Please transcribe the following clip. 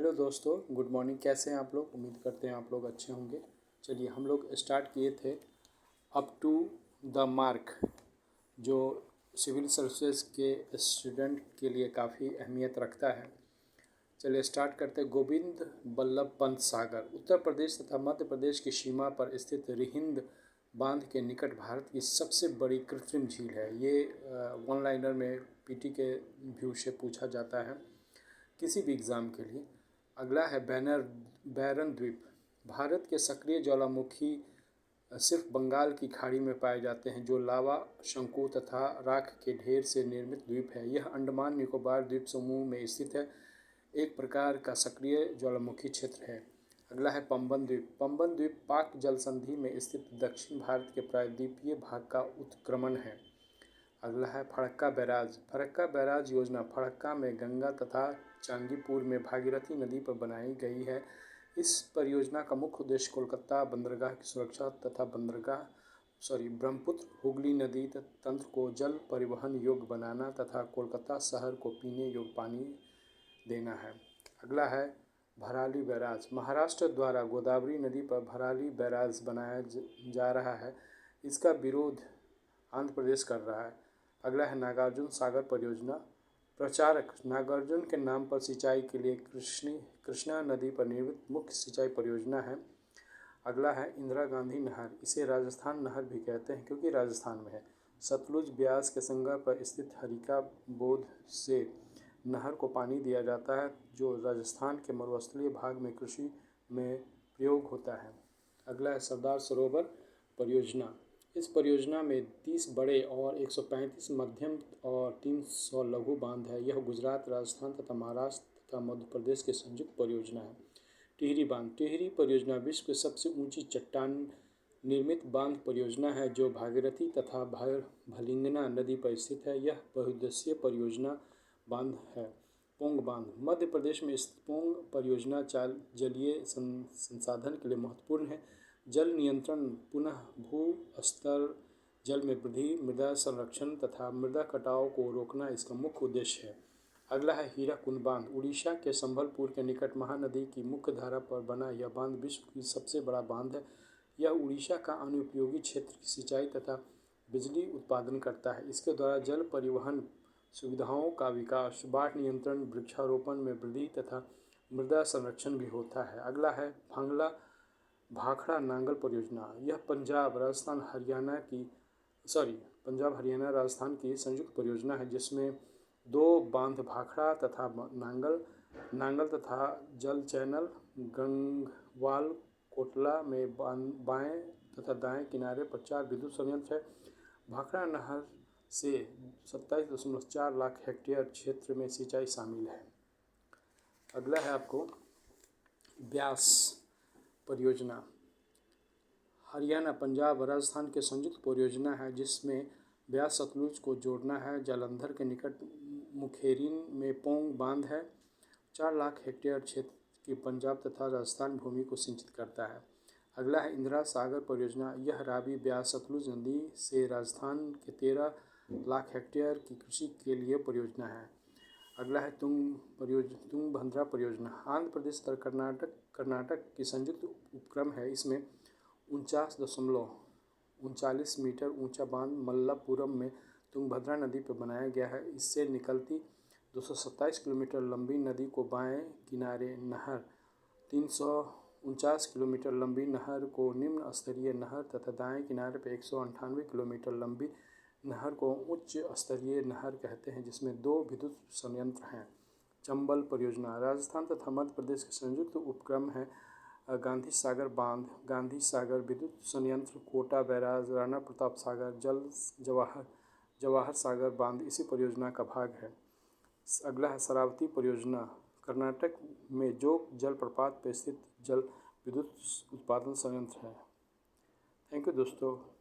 Hello दोस्तों, good morning. कैसे हैं आप लोग? उम्मीद करते हैं आप लोग अच्छे होंगे। चलिए, हम लोग स्टार्ट किए थे अप टू द मार्क, जो सिविल सर्विसेज के स्टूडेंट के लिए काफ़ी अहमियत रखता है। चलिए स्टार्ट करते हैं। गोविंद बल्लभ पंत सागर उत्तर प्रदेश तथा मध्य प्रदेश की सीमा पर स्थित रिहिंद बांध के निकट भारत की सबसे बड़ी कृत्रिम झील है। ये वन लाइनर में पीटी के व्यू से पूछा जाता है किसी भी एग्ज़ाम के लिए। अगला है बैरन द्वीप। भारत के सक्रिय ज्वालामुखी सिर्फ बंगाल की खाड़ी में पाए जाते हैं, जो लावा, शंकु तथा राख के ढेर से निर्मित द्वीप है। यह अंडमान निकोबार द्वीप समूह में स्थित है, एक प्रकार का सक्रिय ज्वालामुखी क्षेत्र है। अगला है पंबन द्वीप। पंबन द्वीप पाक जल संधि में स्थित दक्षिण भारत के प्रायद्वीपीय भाग का उत्क्रमण है। अगला है फरक्का बैराज। फरक्का बैराज योजना फरक्का में गंगा तथा चांगीपुर में भागीरथी नदी पर बनाई गई है। इस परियोजना का मुख्य उद्देश्य कोलकाता बंदरगाह की सुरक्षा तथा ब्रह्मपुत्र हुगली नदी तंत्र को जल परिवहन योग्य बनाना तथा कोलकाता शहर को पीने योग्य पानी देना है। अगला है भराली बैराज। महाराष्ट्र द्वारा गोदावरी नदी पर भराली बैराज बनाया जा रहा है। इसका विरोध आंध्र प्रदेश कर रहा है। अगला है नागार्जुन सागर परियोजना। प्रचारक नागार्जुन के नाम पर सिंचाई के लिए कृष्णा नदी पर निर्मित मुख्य सिंचाई परियोजना है। अगला है इंदिरा गांधी नहर। इसे राजस्थान नहर भी कहते हैं क्योंकि राजस्थान में है। सतलुज ब्यास के संगम पर स्थित हरिका बोध से नहर को पानी दिया जाता है, जो राजस्थान के मरुस्थलीय भाग में कृषि में प्रयोग होता है। अगला है सरदार सरोवर परियोजना। इस परियोजना में 30 बड़े और 135 मध्यम और 300 लघु बांध है। यह गुजरात, राजस्थान तथा महाराष्ट्र तथा मध्य प्रदेश की संयुक्त परियोजना है। टिहरी बांध। टिहरी परियोजना विश्व की सबसे ऊंची चट्टान निर्मित बांध परियोजना है, जो भागीरथी तथा भलिंगना नदी पर स्थित है। यह बहुउद्देशीय परियोजना बांध है। पोंग बांध। मध्य प्रदेश में स्थित पोंग परियोजना जलीय संसाधन के लिए महत्वपूर्ण है। जल नियंत्रण, पुनः भू स्तर जल में वृद्धि, मृदा संरक्षण तथा मृदा कटाव को रोकना इसका मुख्य उद्देश्य है। अगला है हीराकुंड बांध। उड़ीसा के संबलपुर के निकट महानदी की मुख्य धारा पर बना यह बांध विश्व की सबसे बड़ा बांध है। यह उड़ीसा का अनुपयोगी क्षेत्र की सिंचाई तथा बिजली उत्पादन करता है। इसके द्वारा जल परिवहन सुविधाओं का विकास, बाढ़ नियंत्रण, वृक्षारोपण में वृद्धि तथा मृदा संरक्षण भी होता है। अगला है भाखड़ा नांगल परियोजना। यह पंजाब, हरियाणा, राजस्थान की संयुक्त परियोजना है, जिसमें 2 बांध भाखड़ा तथा नांगल तथा जल चैनल गंगवाल कोटला में बाएं तथा दाएं किनारे पर 4 विद्युत संयंत्र है। भाखड़ा नहर से 27.4 लाख हेक्टेयर क्षेत्र में सिंचाई शामिल है। अगला है आपको ब्यास परियोजना। हरियाणा, पंजाब, राजस्थान के संयुक्त परियोजना है, जिसमें ब्यास सतलुज को जोड़ना है। जालंधर के निकट मुखेरिन में पोंग बांध है। 4 लाख हेक्टेयर क्षेत्र की पंजाब तथा राजस्थान भूमि को सिंचित करता है। अगला है इंदिरा सागर परियोजना। यह रावी, ब्यास, सतलुज नदी से राजस्थान के 13 लाख हेक्टेयर की कृषि के लिए परियोजना है। अगला है तुंगभद्रा परियोजना। आंध्र प्रदेश और कर्नाटक की संयुक्त उपक्रम है। इसमें 49.39 मीटर ऊंचा बांध मल्लापुरम में तुंगभद्रा नदी पर बनाया गया है। इससे निकलती 227 किलोमीटर लंबी नदी को बाएं किनारे नहर, 349 किलोमीटर लंबी नहर को निम्न स्तरीय नहर तथा दाएं किनारे पर 198 किलोमीटर लंबी नहर को उच्च स्तरीय नहर कहते हैं, जिसमें 2 विद्युत संयंत्र हैं। चंबल परियोजना। राजस्थान तथा मध्य प्रदेश के संयुक्त उपक्रम है। गांधी सागर बांध, गांधी सागर विद्युत संयंत्र, कोटा बैराज, राणा प्रताप सागर, जवाहर सागर बांध इसी परियोजना का भाग है। अगला है शरावती परियोजना। कर्नाटक में जोग जलप्रपात पर स्थित जल विद्युत उत्पादन संयंत्र है। थैंक यू दोस्तों।